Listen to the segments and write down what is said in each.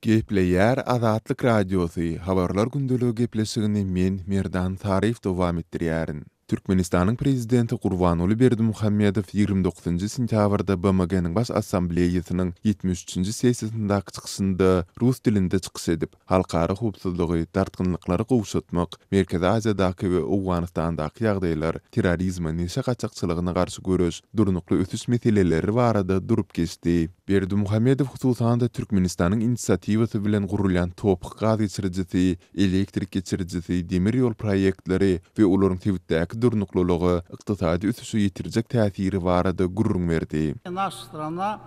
Gepleýär Azatlyk Radiosu habarlar gündölügi gepleşigini men Merdan Tarif dowam etdirýärin. Türkmenistanyň prezidenti Gurbanuly Berdimuhammedow 29 sentýabrda BMG-niň baş assambleýasynyň 73-nji sessiýasynda çykyşynda rus dilinde çykyş edip, halkara hukukçylygy, dartgynlyklary gowşatmak, Merkezi Aziýadaky we Awganystandaky ýagdaýlar, terrorizme, neşe gaçakçylygyna garşy görüş, durnukly ötüş meseleleri barada durup geçdi. Berdimuhammedow hususan da Türkmenistanyň inisiatiwasy bilen gurulýan topuk gaz geçirjisi, elektrik geçirjisi, demir ýol proýektleri we olaryň tebitdäki durnuklulygy ykdysady ösüşe ýetirjek täsiri barada gurrun berdi. Наша страна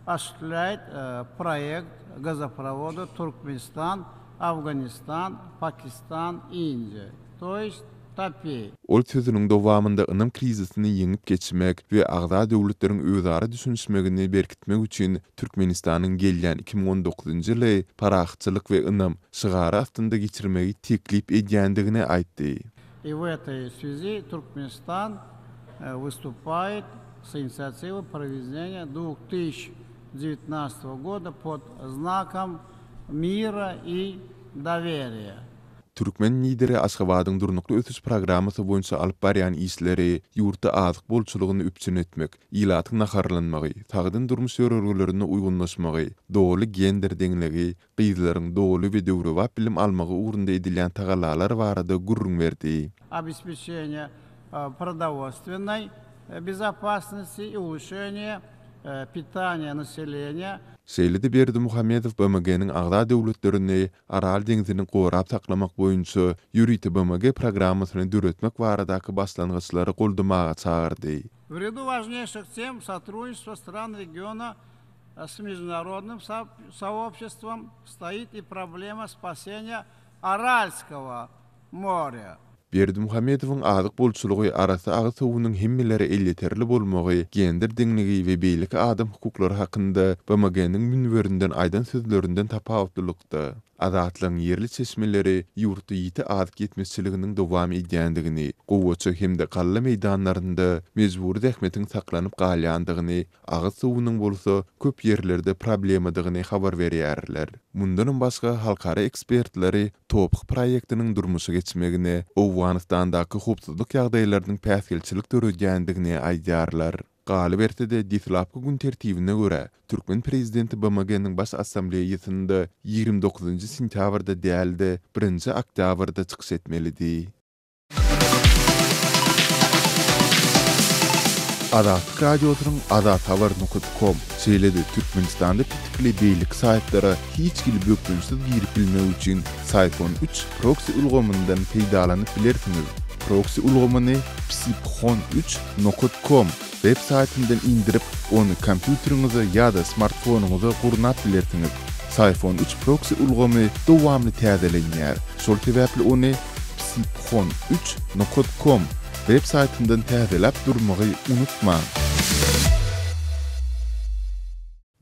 осуществляет проект газопровода Туркменистан, Афганистан, Пакистан, Индия. То есть Ol sözüniň dowamynda ynam krizisini ýeňip geçmek we agza döwletleriň özara düşünşmegini berkitmek üçin Türkmenistanyň gelýän 2019-njy ýyly paraxçylyk we ynam şygary astynda geçirmegi teklip edýändigini aýtdy. И в этой связи Туркменистан выступает с инициативой проведения 2019 года под знаком мира и доверия. Türkmen lideri Aşgabatyň durnukly ötüş programmasy boýunça alyp barýan işleri ýurtda azyk bolçulugyny üpçün etmek, ýylatyň naharlanmagy, tagdyn durmuş ýörelgilerine uýgunlaşmagy, dogly gender deňligi, gyzlaryň dogly we döwrewap bilim almagy ugrunda edilýän tagalalar barada gurrun berdi. Обеспечение продовольственной безопасности и улучшение питания населения. Seýledi Berdimuhammedow BMG-niň agza döwletlerini Aral deňizini gorap saklamak boýunça ýürüýti BMG programmasyny döretmek baradaky başlangyçlary goldamaga çağırdy. В ряду важнейших тем сотрудничества стран региона с международным сообществом стоит и проблема спасения Аральского моря. Berdimuhammedowyň azyk bolçulugy arasy agy suwunyň hemmeleri elleterli bolmagy, gender deňligi we beýleki adam hukuklary hakynda BMG-niň münwerinden aýdan sözlerinden tapawutlykda. Azatlyň ýerli çeşmeleri ýurtda ýiti azyk ýetmezçiliginiň dowam edýändigini, gowwaça hemde galla meýdanlarynda mejburi zähmetiň saklanyp galýandygyny, agy suwunyň bolsa köp ýerlerde problemadygyny habar berýärler. Mundan başga halkara ekspertleri topuk proýektiniň durmuşa geçmegine, Awganystandaky hukukçylyk ýagdaýlarynyň päsgelçilik döredýändigini aýdýarlar. Galy bertede ditlapky gün tertibine göre Türkmen prezidenti BMG-niň baş assambleýasynda 29-njy sentýabrda däldi, 1-nji oktýabrda çykyş etmelidi. Azatlyk radiosynyň azathabar.com seýledi Türkmenistanda pitikli beýlik saýtlary hiç gil bökdünsiz girip bilmek üçin Sayfon 3 proxy ulgamyndan peýdalanyp bilersiňiz. Proxy ulgamyny psipxon3.com web saytyndan indirip onu kompýuteriňize ýa-da smartfonuňyza gurnap bilersiňiz. Sayfon 3 proxy ulgamy dowamly täzelenýär. Şol sebäpli onu psipxon3.com web saytyndan täzelep durmagy unutmaň.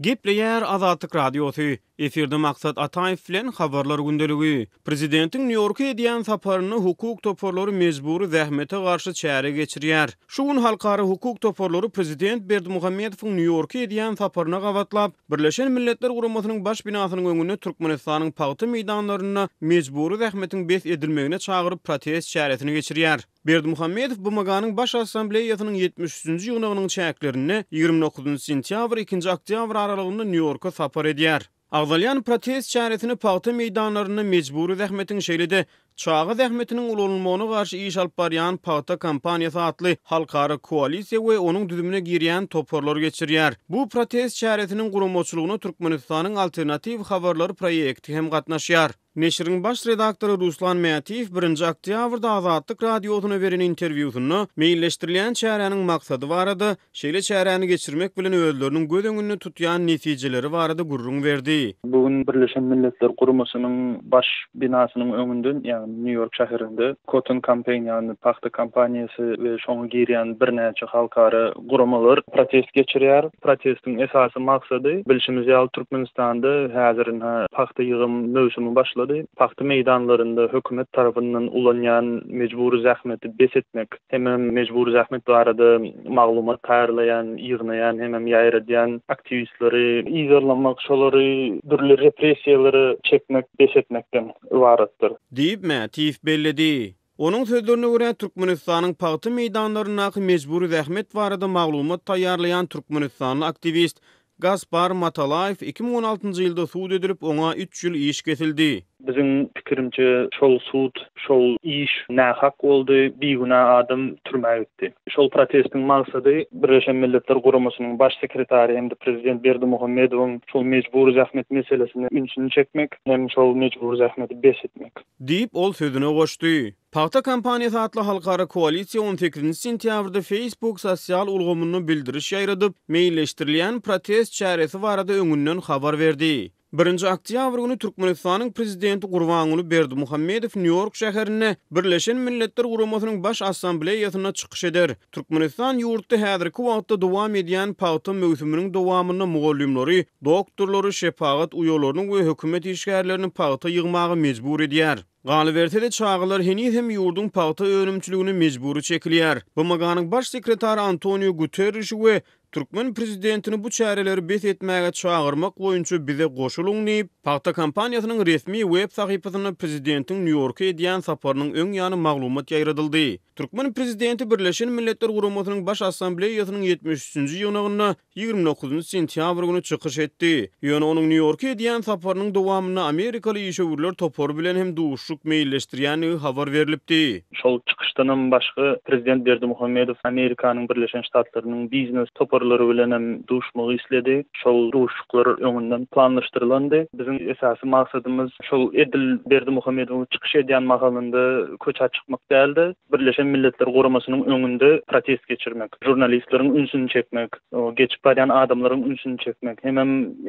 Gepleýär Azatlyk Radiosu. Efirde maksat Ataýew bilen habarlar gündöligi. Prezidentiň New Yorka edýän saparyny hukuk toporlary mejburi zähmete garşy çäre geçirýär. Şu gün halkara hukuk toporlary prezident Berdimuhammedowyň New Yorka edýän saparyna gawatlap, Birleşen Milletler Guramasynyň baş binasynyň öňünde Türkmenistanyň paýta meýdanlaryna mejburi zähmetiň bes edilmegine çagyryp protest çäresini geçirýär. Berdimuhammedow BMG-nyň baş assambleýasynyň 73-nji ýygnagynyň çäklerini 29 sentýabr 2 oktýabr aralygynda New Yorka sapar edýär. Agzalyan protest çäresini paýta meýdanlaryna mejburi zähmetiň şeýlede çağı zähmetiniň ulanmagyna garşy iş alyp barýan paýta kampaniýasy atly halkara koalisiýa we onuň düzümine girýän toporlar geçirýär. Bu protest çäresiniň guramaçylygyna Türkmenistanyň alternativ habarlary proýekti hem gatnaşýar. Neşriň baş redaktory Ruslan Mätiýew 1 oktýabrda Azatlyk radiosyna beren interwýusyny meýilleşdirilen çärenin maksady barada, şeýle çäreni geçirmek bilen özleriniň göz öňünde tutýan netijeleri barada gurrun berdi. Bugün Birleşen Milletler Guramasynyň baş binasynyň öňünden, ýani New York şäherinde Cotton Campaign ýani paxta kampaniýasy we şoňa girýän birnäçe halkara guramalar protest geçirýär. Protestiň esasy maksady bilşimiz ýaly Türkmenistanda häzir paxta ýygym mövsümi başlady. başlady. Paxta meydanlarında hökümet tarafından ulanýan mecburi zähmeti besetmek, hem mecburi zähmet barada maglumat taýýarlayan, ýygnayan, hem ýaýradýan aktivistleri izarlamak, şolary dürli repressiýalary çekmek, besetmekden ibaratdyr. Diýip Mätif belledi. Onun sözlerine göre Türkmenistanyň paxta meydanlaryna mecburi zähmet barada maglumat taýýarlayan Türkmenistanly aktivist Gaspar Matalayev 2016-njy ýylda suud edilip oňa 3 ýyl iş kesildi. Bizim pikirimçe şol suud, şol iş nähak boldy, beýguna adam türmäge gitdi. Şol protestiň maksady Birleşen Milletler Guramasynyň baş sekretary hem de prezident Berdimuhammedowyň şol mecburi zähmet meselesini ünsüni çekmek, hem şol mecburi zähmeti besetmek. Diýip ol sözüne goşdy. Paxta kampaniýasy atly halkara koalisiýa 18 sentýabrda Facebook sosial ulgamyny bildiriş ýaýradyp, meýilleşdirilýän protest çäresi barada öňünden habar berdi. 1 oktyabr günü Türkmenistanyň prezidenti Gurbanuly Berdimuhammedow New York şäherine Birleşen Milletler Guramasynyň baş assambleýasyna çykyş eder. Türkmenistan ýurtda häzirki wagtda dowam edýän paxta möhsüminiň dowamyna mugallimleri, doktorlary, şepagat uýalarynyň we hökümet işgärlerini paxta ýygmagy mejbur edýär. Galybertede çağılar henüz hem yurdun paxta önümçülüğünü mecburi çekilýär. BMG'nyň baş sekretary Antonio Guterres we Türkmen prezidentini bu çäreleri bet etmäge çağırmak boýunça bize goşuluň diýip, paxta kampaniýasynyň resmi web sahypasyna prezidentin New York'a edýän saparynyň öň ýany maglumat ýaýradyldy. Türkmen prezidenti Birleşen Milletler Guramasynyň baş assambleýasynyň 73-nji ýylygyna 29 sentýabr günü çykyş etdi. Ýöne onuň New York'a edýän saparynyň dowamyna Amerikaly işgörler topor bilen hem duşluk meýilleşdirýäni habar berilipdi. Şol çykyşdan başga prezident Berdimuhammedow Amerikanyň Birleşen Ştatlarynyň biznes toporlary bilen hem duşmagy isledi. Şol duşluklar öňünden planlaşdyrylandy. Bizim esasy maksadymız şol Edil Berdimuhammedow çykyş edýän mahalynda köçe çykmak däldi. Birleşen Milletler Guramasynyň öňünde protest geçirmek, jurnalistleriň ünsüni çekmek, geçip barýan adamlaryň ünsüni çekmek, hem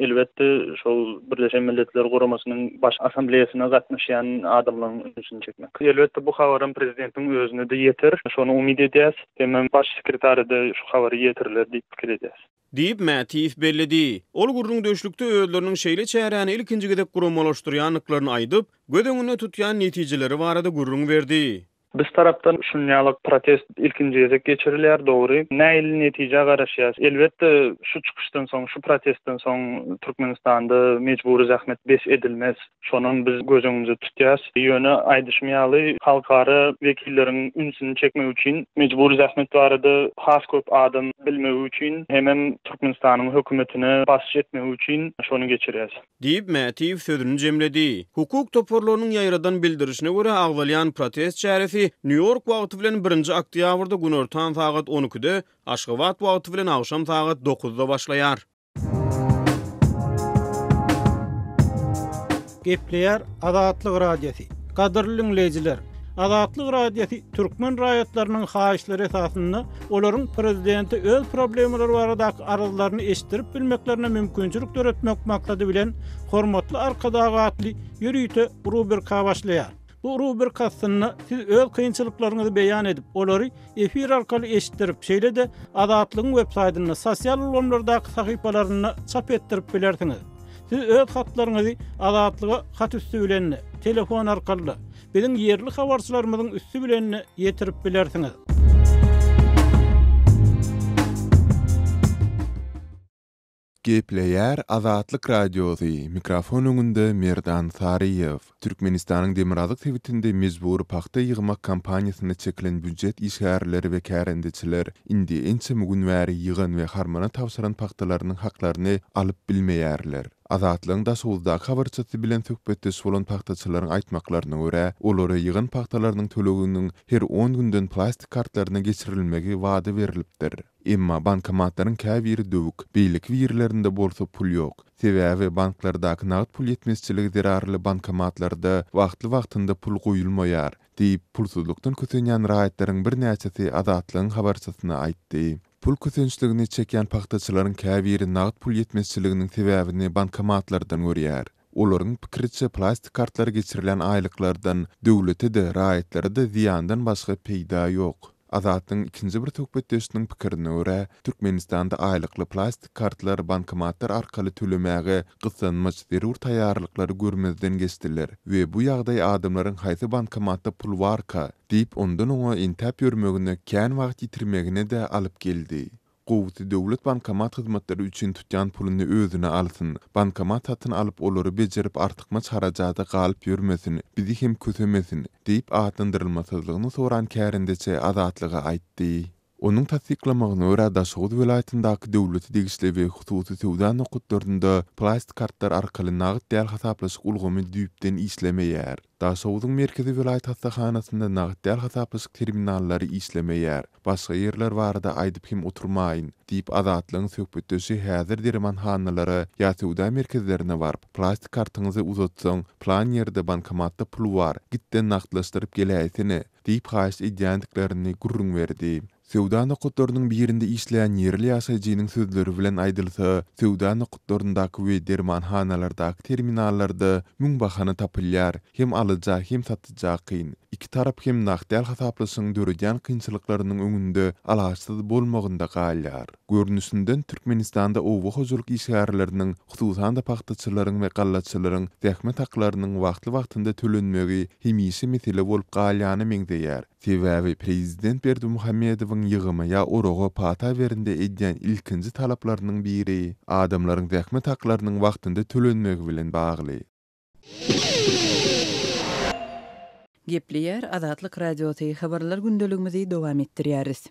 elbetde şol Birleşen Milletler Guramasynyň baş assambleýasyna gatnaşýan adamlaryň ünsüni çekmek. Elbetde bu habarym prezidentiň özüne de ýeter. Şonu umid edýäs. Hem baş sekretary de şu habary ýetirler diýip pikir edýäs. Diýip Mätif belledi. Ol gurrun döşlükde öýleriniň şeýle çäräni ilkinji gedek guramalaşdyrýanlyklaryny aýdyp, gödeňine tutýan netijeleri barada gurrun berdi. Biz tarapdan şunýalyk protest ilkinji gezek geçirilýär, dogry. Näil netije garaşýar. Elbetde şu çykyşdan soň, şu protestden soň Türkmenistanda mecburi zähmet bes edilmez. Şonuň biz gözüňizde tutýas. Ýöne aýdyşmaýaly halkara wekilleriň ünsüni çekmek üçin mecburi zähmet barada has köp adam bilmegi üçin hem Türkmenistanyň hökümetine basyş etmek üçin şonu geçirýär. Diýip Mätif sözüni jemledi. Hukuk toporlarynyň ýaýradan bildirişine görä agwalýan protest çäresi New York wagty bilen 1 oktýabrda günortan saat 12-de, Aşgabat wagty bilen akşam saat 9-da başlaýar. Gepleýär Azatlyk Radiosi. Gadyrly dinleýijiler, Azatlyk Radiosi türkmen raýatlarynyň haýyşlary esasynda olaryň prezidenti öz problemleri baradaky arazlaryny eşitdirip bilmeklerine mümkinçilik töretmek maksady bilen hormatly arkadagatly ýürüýte rubrika başlaýar. Bu rubrikasyna siz öz kynçylyklaryňyzy beýan edip, olary efir arkaly eşitdirip, şeýle de Azatlygyň web saýtyna, sosial ulamlardaky sahypalaryna çap etdirip bilersiňiz. Siz öz hatlaryňyzy Azatlyga hat üstü bilen, telefon arkaly, biziň ýerli habarçylarymyzyň üstü bilen ýetirip bilersiňiz. Gepleýär Azatlyk Radiosi. Mikrofon öňünde Merdan Sariýew. Türkmenistanyň Demirazyk tewitinde mejburi paxta ýygmak kampaniýasyna çekilen büdjet işgärleri we kärendeçiler indi ençe mügün bäri ýygan we harmana tawsaran paxtalarynyň haklaryny alyp bilmeýärler. Azatlygyň da sowuzdaky habarçysy bilen söhbetde bolan paxtaçylaryň aýtmaklaryna görä, olary ýygan paxtalarynyň töleginiň her 10 günden plastik kartlaryna geçirilmegi wada berilipdir. Emma bankomatlaryň käbiri döwük, beýlik ýerlerinde bolsa pul ýok. Sebäbi banklardaky nagd pul ýetmezçiligi derarly bankomatlarda wagtly-wagtynda pul goýulmaýar, diýip pulsuzlukdan kösenýän raýatlaryň bir näçesi Azatlygyň habarçysyna aýtdy. Pul kösençligini çekýän paxtaçylaryň käbiri nagd pul ýetmezçiliginiň sebäbini bankomatlardan görýär. Olaryň pikirçe plastik kartlary geçirilen aýlyklardan döwlete de raýatlary da ziýandan başga peýda ýok. Azatyň ikinji bir töhbetdeşiniň pikirine görä, Türkmenistanda aýlykly plastik kartlar, bankomatlar arkaly tölemäge gyslanmaç zerur taýýarlyklary görmezden geçdiler we bu ýagdaý adamlaryň haýsy bankomatda pul barka diýip ondan oňa intap ýörmegine kän wagt ýitirmegine de alyp geldi. Gowty döwlet bankomat hyzmatlary üçin tutýan pulyny özüne alsyn. Bankomat satyn alyp olary bejerip artykma çarajada galyp ýörmesin, bizi hem kösemesin diýip atandyrylmasyzlygyny soran kärindeçe azatlyga aýtdy. Onun tasdiklamagyna görä Daşowut welaýatyndaky döwleti degişli we hususy sowda nokatlarynda plastik kartlar arkaly nagyt däl hasaplaşyk ulgamy düýpden işlemeýär. Daşowutyň merkezi welaýat hastahanasynda nagyt däl hasaplaşyk terminallary işlemeýär. Başga ýerler barada aýdyp hem oturmaýyn diýip azatlygyň söhbetdeşi häzir dermanhanalary ýa sowda merkezlerine barıp plastik kartyňyzy uzatsaň plan ýerde bankomatda pul bar, gitden nagtlaşdyryp geläýsini diýip haýsy iddiandiklerini gurrun berdi. Sowda nokatlarynyň birinde işleýän ýerli ýaşaýjynyň sözleri bilen aýdylsa, sowda nokatlaryndaky we dermanhanalardaky terminallarda müň bahany tapylýar, hem alyjak hem satjak kyn. İki tarap hem nagdal hasaplaşyň döredýän kynçylyklarynyň öňünde alaçsyz bolmagynda galýar. Görnüşinden Türkmenistanda owa hojuluk işgärleriniň, hususan da paxtaçylaryň we gallaçylaryň zähmet haklarynyň wagtly-wagtynda tölenmegi hemişe mesele bolup galýany meňzeýär. Sebäbi Prezident Berdimuhammedowyň ýygymy ýa oroga pata berinde edýän ilkinji talaplarynyň biri adamlaryň zähmet haklarynyň wagtynda tölenmegi bilen bagly. Gepleýär Azatlyk radiosy habarlar gündeligimizi dowam etdirýäris.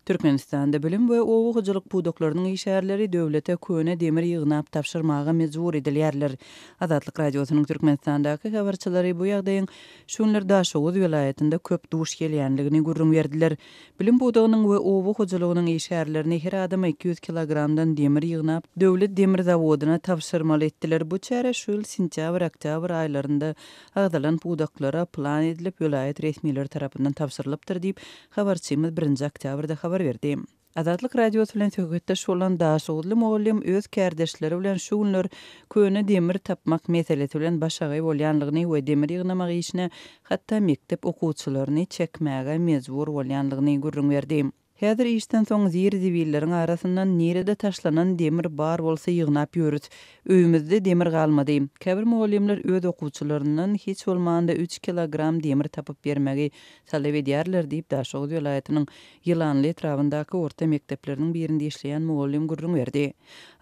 Türkmenistanda bilim we owagyjylyk pudoklarynyň işärleri döwlete köne demir ýygnap tapşyrmaga mejbur edilýärler. Azatlyk radiosynyň Türkmenistandaky habarçylary bu ýagdaýyň şunlar Daşowut welaýatynda köp duş gelýänligini gurrun berdiler. Bilim pudogynyň we owagyjylygynyň işärlerini her adama 200 kilogramdan demir ýygnap döwlet demir zawodyna tapşyrmaly etdiler. Bu çäre şol sentýabr-oktýabr aýlarynda agdalan pudoklara plan edilip welaýat resmiýetleri tarapyndan tapşyrylypdyr diýip habarçymyz 1-nji oktýabrda habar berdi. Azatlyk radiosu bilen söhbetdeş bolan Daşowutly mugallim öz kärdeşleri bilen şunlar köne demir tapmak meselesi bilen başagy bolýanlygyny we demir ýygnamak işine hatda mektep okuwçylaryny çekmäge mejbur bolýanlygyny gurrun berdi. Häzir işten soň zir ziwilleriň arasyndan nerede taşlanan demir bar bolsa ýygnap ýörüt. Öýümizde demir galmady. Käbir mugallimler öz okuwçylaryndan hiç bolmanda 3 kilogram demir tapyp bermegi talap edýärler diýip Daşowut welaýatynyň Ýylanly etrawyndaky orta mektepleriniň birinde işleýän mugallim gurrun berdi.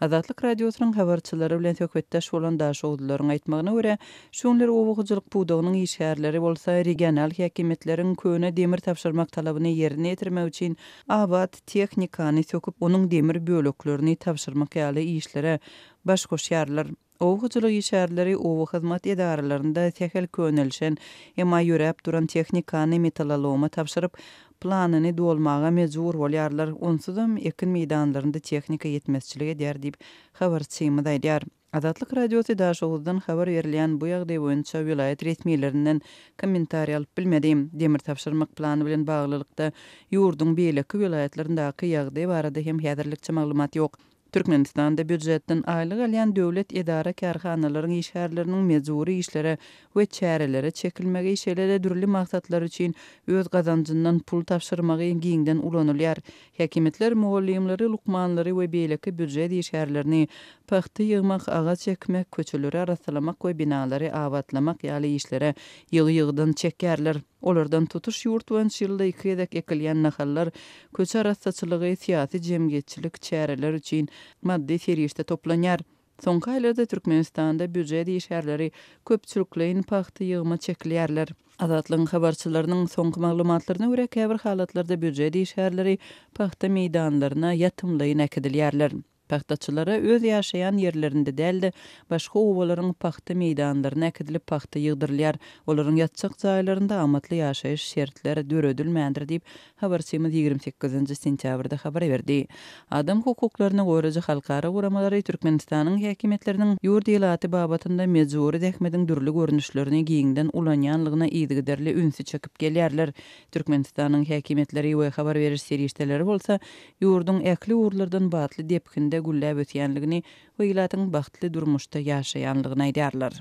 Azatlyk radiosynyň habarçylary bilen söhbetdeş bolan Daşowutlaryň aýtmagyna görä, şunlar owagyjylyk pudogynyň işgärleri bolsa regional häkimetleriň köne demir tapşyrmak talabyny ýerine ýetirmek üçin abat tehnikany söküp onuň demir böleklerini tapşyrmak ýaly işlere baş goşýarlar. Owagyjylyk işgärleri owa hyzmat edarlarynda tehel könelşen ema ýörep duran tehnikany metallaloma tapşyryp planyny dolmaga mejbur bolýarlar. Onsuzam ekin meýdanlarynda tehnika ýetmezçilik edýär diýip habarçymyz aýdýar. Azatlyk radiosy Daşowutdan habar berilýän bu ýagdaý boýunça welaýat resmiýetleriniň kommentary alyp bilmedim. Demir tapşyrmak plany bilen baglylykda ýurdun beýleki welaýatlaryndaky ýagdaý barada hem häzirlikçe maglumat ýok. Türkmenistanda büdjetden aýlyk alýan döwlet edara karhanalaryň işgärleriniň mejburi işlere we çärelere çekilmegi işelere dürli maksatlar üçin öz gazanjyndan pul tapşyrmagy giňden ulanylýar. Häkimetler mugallimleri, lukmanlary we beýleki büdjet işgärlerini paxta ýygmak, agaç çekmek, köçeleri arasalamak we binalary abatlamak ýaly işlere ýygy-ýygydan çekýärler. Olardan tutuş ýurt we ýylda 2 edek ekilýän nahallar, köçe arasçylygy, syýasy jemgyýetçilik çäreler üçin maddi serişde toplanýar. Soňky aýlarda Türkmenistanda büdjet işgärleri köpçülikleýin paxta ýygma çekilýärler. Azatlyň habarçylarynyň soňky maglumatlaryna görä käbir halatlarda büdjet işgärleri paxta meýdanlaryna ýatymlaýyn ekidilýärler. Paxtaçylara öz ýaşaýan ýerlerinde däldi, başga owalaryň paxta meýdanlaryna ekidilip paxta ýygdyrylýar. Olaryň ýatjak jaýlarynda amatly ýaşaýyş şertleri döredilmändir diýip habarçymyz 28-nji sentýabrda habar berdi. Adam hukuklaryna goýraja halkara guramalary Türkmenistanyň häkimetläriniň ýurt ýylaty babatynda mejburi dähmediň dürli görnüşlerini giňden ulanýanlygyna ýygyderli ünsü çekip gelýärler. Türkmenistanyň häkimetleri we habar beriş serişdeleri bolsa ýurdun äkli urlardan batly depkinde gülläp ötýänligini we ýylatyň bagtly durmuşda ýaşaýanlygyny aýdýarlar.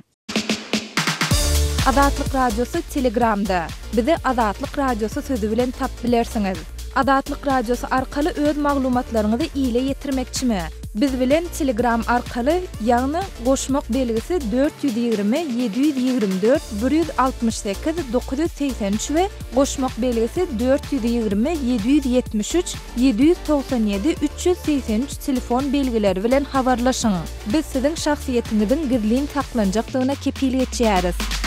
Azatlyk radiosu Telegramda. Bizi Azatlyk radiosu sözü bilen tap bilersiňiz. Adatlyk radiosu arkaly öz maglumatlaryňyzy ýyle ýetirmekçimi? Biz bilen Telegram arkaly ýagny goşmak belgisi 420 724 168 983 we goşmak belgisi 420 773 797 383 telefon belgileri bilen habarlaşyň. Biz siziň şahsiýetiniziň gizlin taklanjaklygyna kepillik etýäris.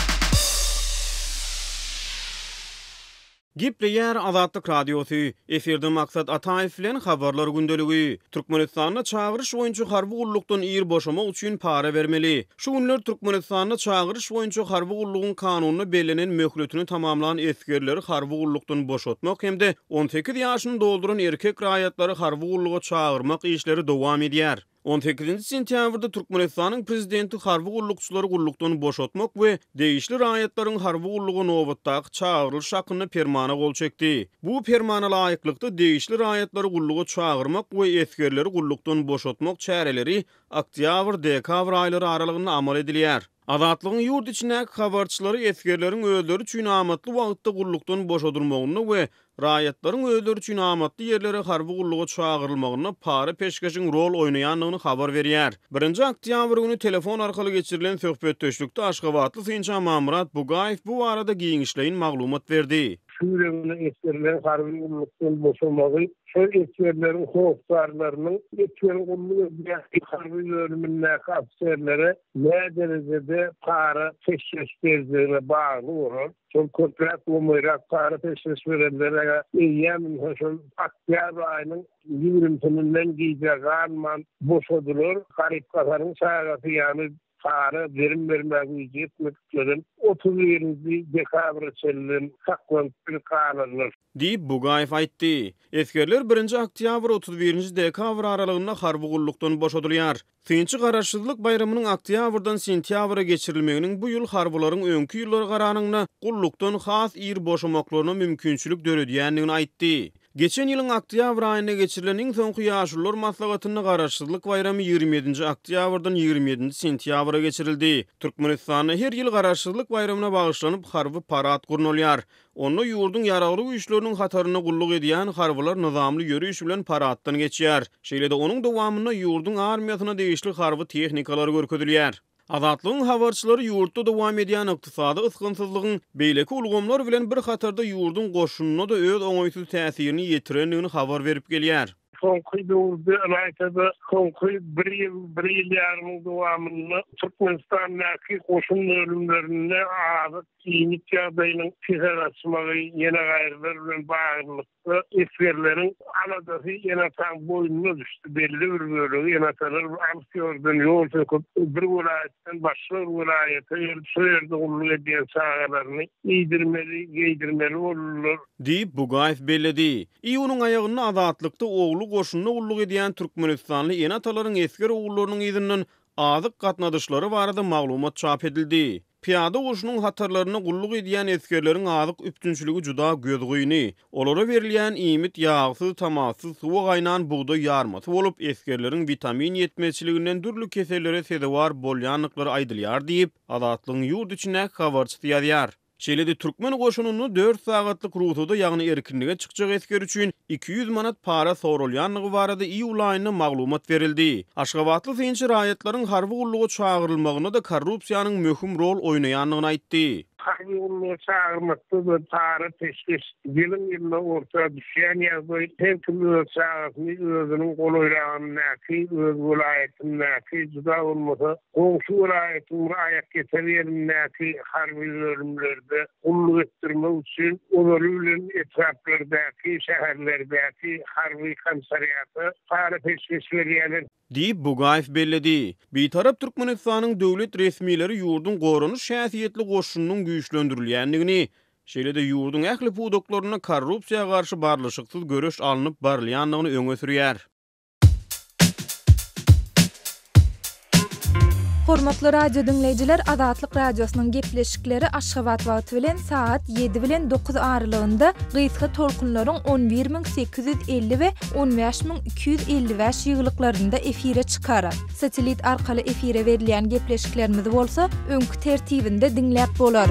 Gepleýär Azatlyk radiosu. Eferde maksat Ataýew bilen habarlar gündeligi. Türkmenistanyna çağırış boýunça harby gullukdan ýer boşamak üçin para bermeli. Şu günler Türkmenistanyna çağırış boýunça harby gullugyň kanunyna belenen möhletini tamamlanan eskerleri harby gullukdan boşatmak hemde 18 ýaşyny dolduran erkek raýatlary harby gulluga çağırmak işleri dowam edýär. 18 sentýabrda Türkmenistanyň prezidenti harby gullukçylary gullukdan boşatmak we değişli raýatlaryň harby gullugy nowatdaky çağırylş hakyny permana gol çekdi. Bu permana laýyklykda değişli raýatlary gulluga çağırmak we eskerleri gullukdan boşatmak çäreleri oktyabr-dekabr aýlary aralygynda amal edilýär. Azatlygyň ýurt içindäki habarçylary eskerleriň özleri üçin amatly wagtda gullukdan boşadylmagyny we raýatlaryň özleri üçin amatly ýerlere harby gulluga çağırylmagyna para peşkeşiň rol oýnaýanlygyny habar berýär. 1 oktyabr güni telefon arkaly geçirilen söhbetdeşlikde Aşgabatly Synça Mamrat Bugaýew bu arada giňişleýin maglumat berdi. Sürüne eskerler harbi gullukdan boşalmagy, şol eskerlerin howpsarlarynyň eskerin gullugy harbi bölümindäki aserlere ne derejede para peşkeş berdiğine bağlı bolar. Şol kontrat bolmaýrak para peşkeş berenlere ýa-ni şol oktyabr aýynyň 20-sinden giýjägan boşadylar. Garyp gazaryň saýaty ýa-ni para verim vermägi ýetmek üçin 31 dekabr çellen saklanyp kalýarlar. Diýip Bugaýew aýtdy. Eskerler 1 oktyabr 31 dekabr aralygynda harby gullukdan boşadylýar. Synçy garaşsyzlyk baýramynyň oktyabrdan sentýabra geçirilmeginiň bu ýyl harbylaryň öňkü ýyllar garanyňda gullukdan has ýer boşamaklaryna mümkinçilik döredýändigini aýtdy. Geçen ýylyň oktyabr aýyna geçirilen iň soňky ýaşullar maslahatyny garaşsyzlyk baýramy 27 oktyabrdan 27 sentýabra geçirildi. Türkmenistanyň her ýyl garaşsyzlyk baýramyna bagyşlanyp harby parat gurnulýar. Onu ýurdun ýaragly güýçleriniň hataryna gulluk edýän harbylar nizamly ýürüş bilen paratdan geçýär. Şeýle-de onuň dowamyna ýurdun armiýasyna degişli harby tehnikalar görkezilýär. Azatlygyň habarçylary ýurtda dowam edýän ykdysady ysgynsyzlygyň beýleki ulgamlar bilen bir hatarda ýurdun goşunyna da öz oňaýsyz täsirini ýetirendigini habar berip gelýär. Soňky döwürde Amerikada soňky bir ýyl ýarymyň dowamyny Türkmenistanyň goşun bölümlerinde azyk klinik ýagdaýynyň psihiatryny ýene gaýrlar bilen baglykda eskerleriň aladasy ýene taň boýnuna düşdi. Belli bir bölegi ýene taňlar amsiýordan ýol çekip bir welaýetden başga bir welaýete ýerde gulluk edýän sagalaryny ýedirmeli bolurlar. Diýip Bugaýew belledi. Ýunyň aýagyny azatlykda oglu goşunyna gulluk edýän Türkmenistanly enatalaryň esker oglarynyň ýyzynyň azyk gatnadyşlary barada maglumat çap edildi. Piyada goşunyň hatarlaryna gulluk edýän eskerleriň azyk üptünçiligi juda gözgüýni. Olara berilýän iýmit ýagsyz, tamasyz, suwa gaýnan buğday ýarmasy bolup eskerleriň vitamin ýetmezçiliginden dürli kesellere sebäp bolýanlyklary aýdylýar diýip Azatlygyň ýurt içindäki habarçysy ýazýar. Şeýle-de türkmen goşunyny 4 sagatlyk ruhda ýagny erkinlige çykjak esker üçin 200 manat para sorulýanlygy barada iýul aýyna maglumat berildi. Aşgabatly Synça raýatlaryň harby gulluga çağırylmagyna da korrupsiýanyň möhüm rol oýnaýanlygyny aýtdy. Harbi gulluga çağırmakda da para peşkeş ýylyň orta düşýän ýagdaý hem kimler çağırmy özüniň golaýranyňky öz welaýetiniňki juda bolmasa goňşy welaýetyň aýak getirýänliňki harbi bölümlerde gulluk etdirmek üçin olary bilen etraplardaky şäherlerdäki harbi komisariýaty para peşkeş berýärler. Diýip Bugaýew belledi. Bitarap Türkmenistanyň döwlet resmiýetleri ýurdun gorunuş şäsiýetli goşunynyň güýçlendirilýändigini, şeýle-de ýurdun ähli pudoklaryna korrupsiýaga garşy barlyşyksyz görüş alınıp barylýanlygyny öňe sürýär. Hormatly radio dinleyijiler, Azatlyk radiosynyň gepleşikleri Aşgabat wagty bilen saat 7 bilen 9 aralygynda gysga tolkunlaryň 11850 we 15255 ýyglyklarynda efire çykarar. Satelit arkaly efire berilýän gepleşiklerimiz bolsa, öňkü tertibinde dinläp bolar.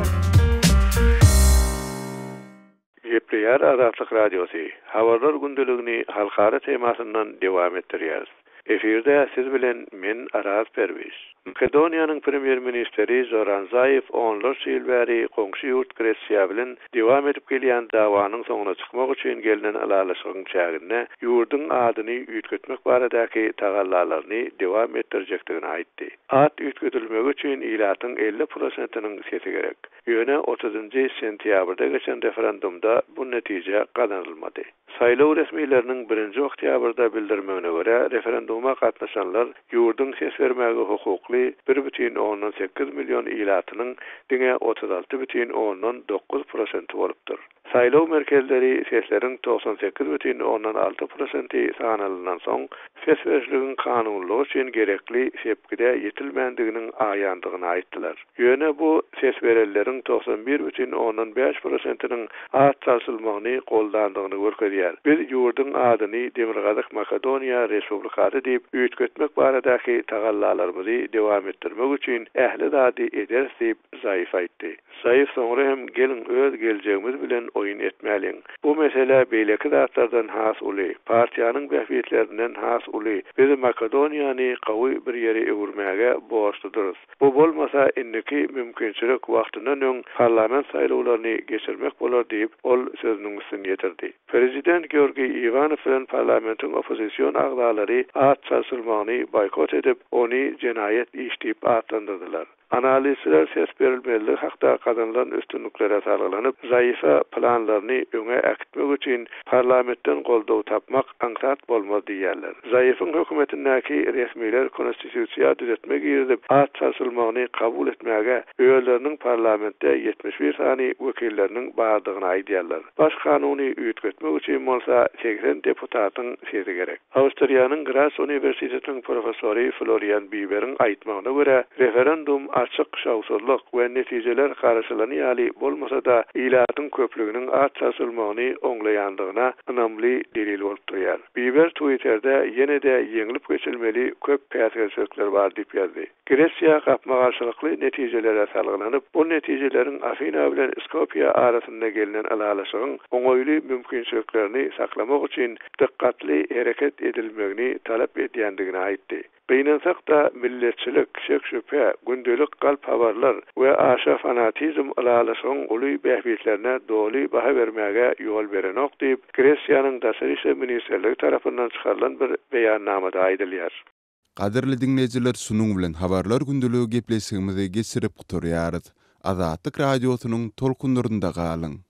Gepleýär Azatlyk Radiosu. Habarlar gündeligini halkara temasyndan dowam etdirýär. Efirde siz bilen men Araz Perwiz. Makedoniýanyň premier ministeri Zoran Zaev onlar ýyl bäri goňşy ýurt Gresiýa bilen dowam edip gelýän dawanyň soňuna çykmak üçin gelinen alalaşygyň çägine ýurdun adyny ýetgetmek baradaky tagallalaryny dowam etdirjekdigini aýtdy. Ad ýetgetilmek üçin ilatyň 50%-nyň sesi gerek. Ýöne 30-njy sentýabrda geçen referendumda bu netije gazanylmady. Saýlaw resmiýetleriniň 1-nji oktýabrda bildirmegine görä, referenduma gatnaşanlar ýurdun ses bermäge hukukly 1,8 milyon ilatynyň diňe 36,9% bolupdyr. Saýlaw merkezleri sesleriň 98,6% sanalynan soň ses berişliginiň kanunlugy üçin gerekli sepkide ýetilmändiginiň aýandygyny aýtdylar. Ýöne bu ses berelleriň 91,5%-nyň ad çalsylmagyny goldandygyny görkezýär. Biz ýurdun adyny Demirgazyk Makedoniýa Respublikasy diýip ýetgetmek baradaky tagallalarymyzy dowam etdirmek üçin ähli dady ederiz diýip Zaev aýtdy. Zaev soňra hem gelin öz geljegimiz bilen oýun etmäliň. Bu mesele beýleki zatlardan has uly, partiýanyň bähbiýetlerinden has uly. Biz Makedoniýany gawy bir ýere öwürmäge borçludyrys. Bu bolmasa indiki mümkinçilik wagtyndan öň parlament saýlawlaryny geçirmek bolar diýip ol sözüniň üstüne ýetirdi. Prezident Georgiy Ivanov bilen parlamentiň opozisiýon agzalary ad çalsylmagyny boykot edip, ony jenaýet iş diýip adlandyrdylar. Analizler ses berilmeli hakda kazanılan üstünlüklere sarılanyp, Zaefa planlaryny öňe äkitmek üçin parlamentden goldaw tapmak aňsat bolmaz diýerler. Zaefyň hökümetindäki resmiýetler konstitusiýa düzeltmek ýerip, ad çalsylmagyny kabul etmäge öýleriniň parlamentde 71 sany wekilleriniň bardygyny aýdýarlar. Baş kanuny ýetgetmek üçin bolsa 80 deputatyň sesi gerek. Awstriýanyň Graz Universitetiniň professory Florian Bieber'iň aýtmagyna görä, referendum açyk şawsuzlyk we netijeler garaşylanyňaly bolmasa da ilatyň köplüginiň ad çalsylmagyny oňlaýandygyna ynamly delil bolup durýar. Bieber Twitter'de ýene-de ýeňilip geçilmeli köp päsgäçlikler bar diýip ýazdy. Gresiýa gapma-garşylykly netijelere salgylanyp, bu netijelerin Afina bilen Skopje arasynda gelinen alalaşygyň oňoýly mümkinçiliklerini saklamak üçin dikkatli hereket edilmegini talap edýändigini aýtdy. Beýnensakda milletçilik, şek-şüphe, gündelik galp habarlar we aşa fanatizm alalaşygyň uly bähbiýetlerine doly baha bermäge ýol berenok diýip Gresiýanyň daşary işler ministrligi tarapyndan çykarylan bir beýannamada aýdylýar. Gaderli dinleyijiler, sunuň bilen habarlar gündeligi gepleşigimizi geçirip guturýarys. Azatlyk radiosynyň tolkunlarynda galyň.